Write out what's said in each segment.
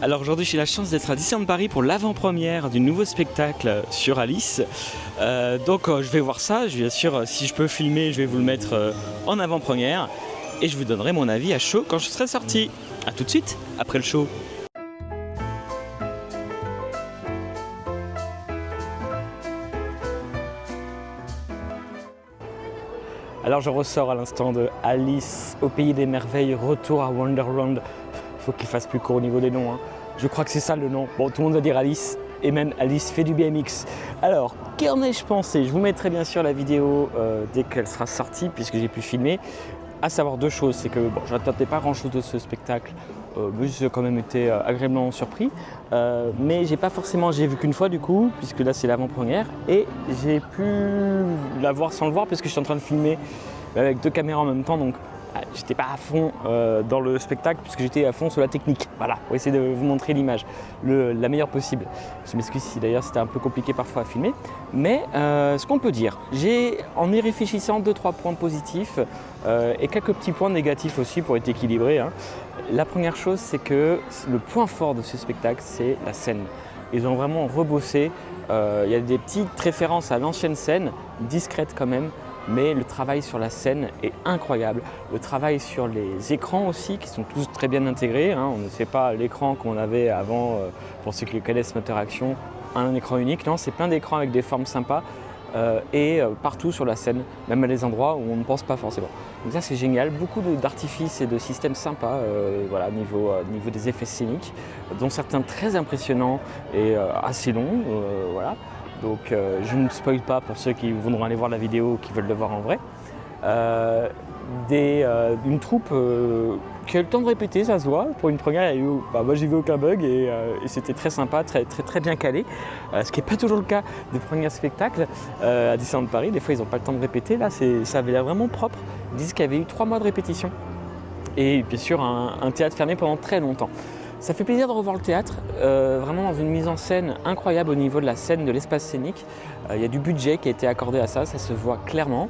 Alors aujourd'hui j'ai la chance d'être à Disneyland Paris pour l'avant-première du nouveau spectacle sur Alice. Je vais voir ça, bien sûr si je peux filmer je vais vous le mettre en avant-première et je vous donnerai mon avis à chaud quand je serai sorti. A tout de suite après le show. Alors je ressors à l'instant de Alice au pays des merveilles, retour à Wonderland. Faut qu'il fasse plus court au niveau des noms, hein. Je crois que c'est ça le nom. Bon, tout le monde va dire Alice, et même Alice fait du BMX. Alors, qu'en ai-je pensé? Je vous mettrai bien sûr la vidéo dès qu'elle sera sortie, puisque j'ai pu filmer. À savoir deux choses, c'est que bon, je n'attendais pas grand-chose de ce spectacle, mais j'ai quand même été agréablement surpris. Mais j'ai vu qu'une fois du coup, puisque là c'est l'avant-première, et j'ai pu la voir sans le voir, parce que je suis en train de filmer avec deux caméras en même temps, donc j'étais pas à fond dans le spectacle puisque j'étais à fond sur la technique. Voilà, pour essayer de vous montrer l'image la meilleure possible. Je m'excuse si d'ailleurs c'était un peu compliqué parfois à filmer. Mais ce qu'on peut dire, en y réfléchissant 2-3 points positifs et quelques petits points négatifs aussi pour être équilibré, hein. La première chose, c'est que le point fort de ce spectacle, c'est la scène. Ils ont vraiment rebossé. Il y a des petites références à l'ancienne scène, discrètes quand même. Mais le travail sur la scène est incroyable. Le travail sur les écrans aussi, qui sont tous très bien intégrés, hein. On ne fait pas l'écran qu'on avait avant, pour ceux qui connaissent Moteur Action, un écran unique. Non, c'est plein d'écrans avec des formes sympas partout sur la scène, même à des endroits où on ne pense pas forcément. Donc ça c'est génial, beaucoup d'artifices et de systèmes sympas voilà, niveau des effets scéniques, dont certains très impressionnants et assez longs. Voilà. Donc je ne spoil pas pour ceux qui voudront aller voir la vidéo ou qui veulent le voir en vrai. Une troupe qui a eu le temps de répéter, ça se voit. Pour une première, moi j'ai vu aucun bug et c'était très sympa, très bien calé. Ce qui n'est pas toujours le cas des premiers spectacles à Disneyland Paris. Des fois ils n'ont pas le temps de répéter. Là ça avait l'air vraiment propre. Ils disent qu'il y avait eu 3 mois de répétition. Et bien sûr un théâtre fermé pendant très longtemps. Ça fait plaisir de revoir le théâtre, vraiment dans une mise en scène incroyable au niveau de la scène, de l'espace scénique. Il y a du budget qui a été accordé à ça se voit clairement.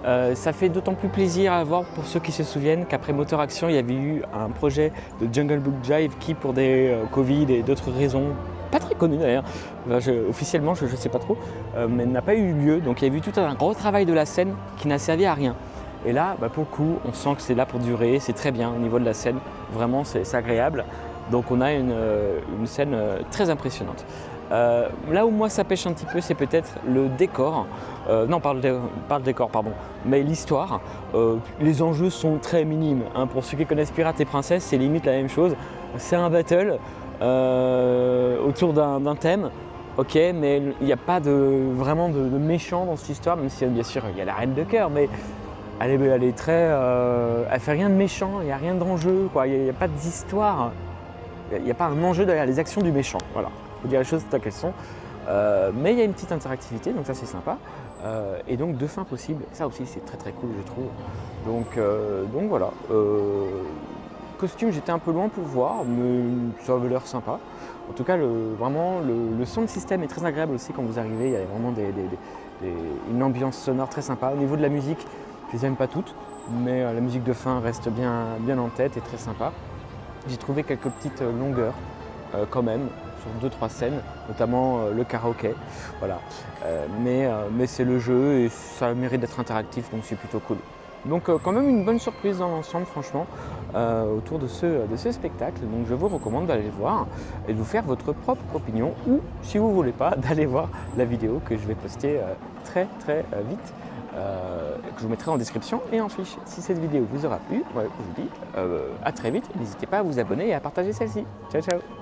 Ça fait d'autant plus plaisir à voir pour ceux qui se souviennent qu'après Moteur Action, il y avait eu un projet de Jungle Book Jive qui, pour des Covid et d'autres raisons, pas très connues d'ailleurs, officiellement je ne sais pas trop, mais n'a pas eu lieu. Donc il y a eu tout un gros travail de la scène qui n'a servi à rien. Et là, pour le coup, on sent que c'est là pour durer, c'est très bien au niveau de la scène, vraiment c'est agréable. Donc on a une scène très impressionnante. Là où moi ça pêche un petit peu, c'est peut-être le décor. Non, pas le décor, pardon, mais l'histoire. Les enjeux sont très minimes, hein. Pour ceux qui connaissent Pirates et Princesses, c'est limite la même chose. C'est un battle autour d'un thème. Ok, mais il n'y a pas vraiment de méchant dans cette histoire, même si bien sûr il y a la reine de cœur, mais elle est très... elle fait rien de méchant, il n'y a rien d'enjeu, quoi. Il n'y a pas d'histoire. Il n'y a pas un enjeu derrière les actions du méchant, voilà. Il faut dire les choses telles qu'elles sont. Mais il y a une petite interactivité, donc ça c'est sympa. Et donc 2 fins possibles, ça aussi c'est très cool je trouve. Donc voilà. Costume, j'étais un peu loin pour voir, mais ça avait l'air sympa. En tout cas, vraiment, le sound system est très agréable aussi quand vous arrivez. Il y a vraiment une ambiance sonore très sympa. Au niveau de la musique, je les aime pas toutes, mais la musique de fin reste bien en tête et très sympa. J'ai trouvé quelques petites longueurs quand même sur 2-3 scènes, notamment le karaoké. Voilà. Mais c'est le jeu et ça mérite d'être interactif, donc c'est plutôt cool. Donc quand même une bonne surprise dans l'ensemble franchement autour de ce spectacle. Donc je vous recommande d'aller le voir et de vous faire votre propre opinion ou si vous ne voulez pas d'aller voir la vidéo que je vais poster très vite. Que je vous mettrai en description et en fiche. Si cette vidéo vous aura plu, je vous dis à très vite. N'hésitez pas à vous abonner et à partager celle-ci. Ciao ciao.